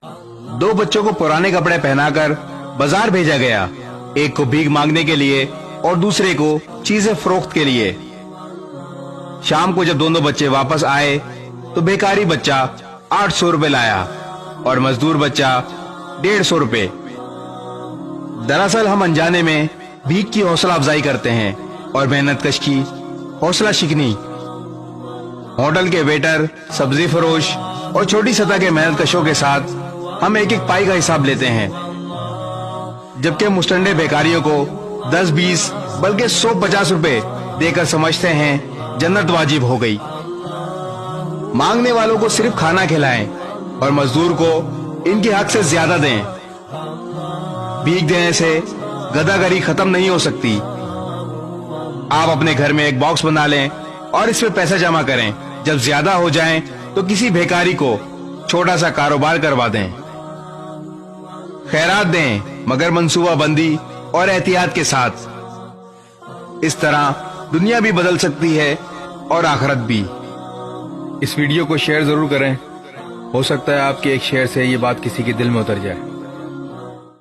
दो बच्चों को पुराने कपड़े पहनाकर बाजार भेजा गया, एक को भीख मांगने के लिए और दूसरे को चीजें फरोख्त के लिए। शाम को जब दोनों बच्चे वापस आए तो बेकारी बच्चा 800 रुपए लाया और मजदूर बच्चा 150 रुपए। दरअसल हम अनजाने में भीख की हौसला अफजाई करते हैं और मेहनत कश की हौसला शिकनी। होटल के वेटर, सब्जी फरोश और छोटी सतह के मेहनत कशों के साथ हम एक एक पाई का हिसाब लेते हैं, जबकि मुस्टंडे बेकारियों को 10-20 बल्कि 100-50 रुपए देकर समझते हैं जन्नत वाजिब हो गई। मांगने वालों को सिर्फ खाना खिलाएं और मजदूर को इनके हक से ज्यादा दें। भीख देने से गदागरी खत्म नहीं हो सकती। आप अपने घर में एक बॉक्स बना लें और इस पे पैसा जमा करें। जब ज्यादा हो जाएं तो किसी भिखारी को छोटा सा कारोबार करवा दें। खैरात दें मगर मंसूबा बंदी और एहतियात के साथ। इस तरह दुनिया भी बदल सकती है और आखिरत भी। इस वीडियो को शेयर जरूर करें, हो सकता है आपके एक शेयर से ये बात किसी के दिल में उतर जाए।